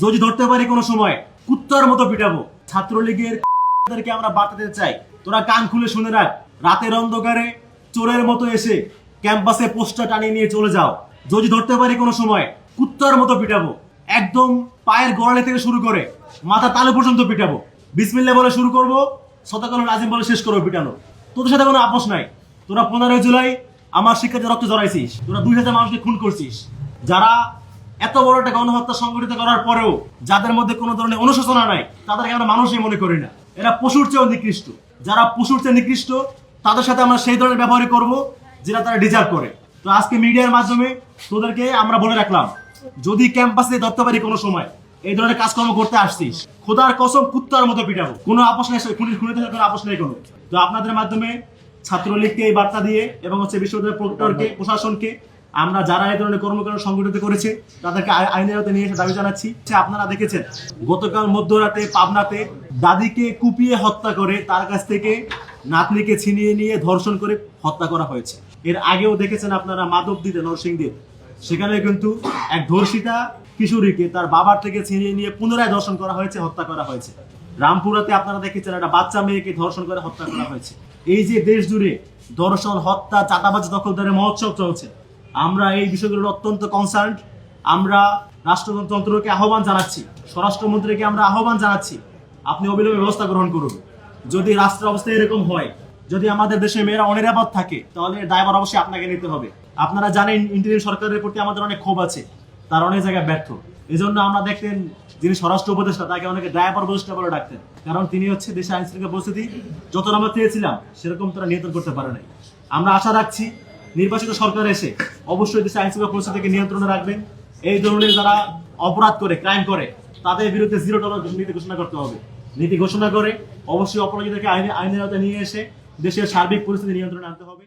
যদি ধরতে পারি কোনো সময় কুত্তার মতো পিটাবো। ছাত্রলীগের আমরা বার্তা দিতে চাই, তোরা কান খুলে শুনে রাখ, রাতের অন্ধকারে চোরের মতো এসে ক্যাম্পাসে পোস্টার টানিয়ে নিয়ে চলে যাও। যদি ধরতে পারি কোনো সময় কুত্তার মতো পিটাবো, একদম পায়ের গোড়ালি থেকে শুরু করে মাথা তালু পর্যন্ত পিটাবো। বিসমিল্লাহ বলে শুরু করবো, সদাকালুল আজিম বলে শেষ করবো পিটানো। তোদের সাথে কোনো আপোষ নাই। তোরা 15 জুলাই আমার শিক্ষার্থীর রক্ত জড়াইছিস, তোরা 2000 মানুষকে খুন করছিস। যারা এত বড় একটা গণহত্যা সংগঠিত করার পরেও যাদের মধ্যে কোনো ধরনের অনুশোচনা নাই, তাদেরকে আমরা মানুষই মনে করি না। এরা পশুর চেয়েও নিকৃষ্ট। যারা পশুর চেয়ে নিকৃষ্ট, তাদের সাথে আমরা সেই ধরনের ব্যবহারই করব যেটা তারা ডিজার্ভ করে। তো আজকে মিডিয়ার মাধ্যমে তোদেরকে আমরা বলে রাখলাম, যদি ক্যাম্পাসে ধরতে পারি কোনো সময় এই ধরনের কাজকর্ম করতে আসছিস, খোদার কসম কুত্তার মতো পিটাবো। কোনো আপোষ নেই, খুনিতে কোনো আপোষ নেই কোনো। তো আপনাদের মাধ্যমে ছাত্রলীগকে এই বার্তা দিয়ে এবং বিশ্ববিদ্যালয়ের প্রক্টরকে, প্রশাসনকে, আমরা যারা এই ধরনের কর্মকাণ্ড সংগঠিত করেছে তাদেরকে আইনের আওতায় নিয়ে এসে দাবি জানাচ্ছি। আপনারা দেখেছেন গতকাল মধ্যরাতে পাবনাতে দাদিকে কুপিয়ে হত্যা করে তার কাছ থেকে নাতনিকে ছিনিয়ে নিয়ে ধর্ষণ করে হত্যা করা হয়েছে। এর আগেও দেখেছেন আপনারা মাধবদীতে, নরসিংদীর, সেখানে কিন্তু এক ধর্ষিতা কিশোরীকে তার বাবার থেকে ছিনিয়ে নিয়ে পুনরায় ধর্ষণ করা হয়েছে, হত্যা করা হয়েছে। রামপুরাতে আপনারা দেখেছেন একটা বাচ্চা মেয়েকে ধর্ষণ করে হত্যা করা হয়েছে। এই যে দেশ জুড়ে ধর্ষণ, হত্যা, চাঁদাবাজি, দখলদারের মহোৎসব চলছে, আমরা এই বিষয়গুলো অত্যন্ত কনসার্ন। আমরা রাষ্ট্রযন্ত্রকে আহ্বান জানাচ্ছি, স্বরাষ্ট্রমন্ত্রীকে আমরা আহ্বান জানাচ্ছি, আপনি অবিলম্বে ব্যবস্থা গ্রহণ করুন। যদি রাষ্ট্র অবস্থা এরকম হয়, যদি আমাদের দেশে মেয়েরা অনিরাপদ থাকে, তাহলে দায়ভার অবশ্যই আপনাকে নিতে হবে। আপনারা জানেন ইন্টারিম সরকারের প্রতি আমাদের অনেক ক্ষোভ আছে, তার অনেক জায়গায় ব্যর্থ। এই জন্য আমরা দেখতেন যিনি স্বরাষ্ট্র উপদেষ্টা, তাকে অনেকে ড্রাইভার উপদেষ্টা বলে ডাকতেন, কারণ তিনি হচ্ছে দেশে আইন শৃঙ্খলা পরিস্থিতি যতটা আমরা চেয়েছিলাম সেরকম তারা নিয়ন্ত্রণ করতে পারে নাই। আমরা আশা রাখছি নির্বাচিত সরকার এসে অবশ্যই দেশে আইন শৃঙ্খলা পরিস্থিতিকে নিয়ন্ত্রণে রাখবেন। এই ধরনের যারা অপরাধ করে, ক্রাইম করে, তাদের বিরুদ্ধে 0 টলারেন্স নীতি ঘোষণা করতে হবে। নীতি ঘোষণা করে অবশ্যই অপরাধীদেরকে আইনের আওতায় নিয়ে এসে দেশের সার্বিক পরিস্থিতি নিয়ন্ত্রণে আনতে হবে।